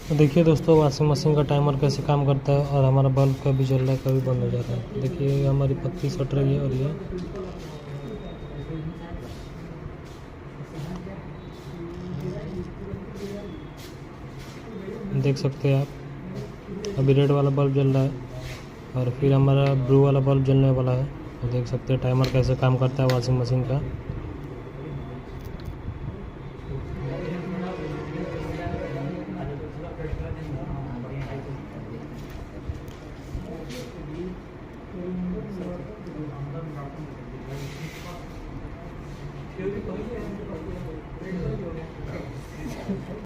तो देखिए दोस्तों, वॉशिंग मशीन का टाइमर कैसे काम करता है और हमारा बल्ब कभी जल रहा है कभी बंद हो जा रहा है। देखिए हमारी पत्ती सट रही है और ये देख सकते हैं आप, अभी रेड वाला बल्ब जल रहा है और फिर हमारा ब्लू वाला बल्ब जलने वाला है। तो देख सकते हैं टाइमर कैसे काम करता है वॉशिंग मशीन का।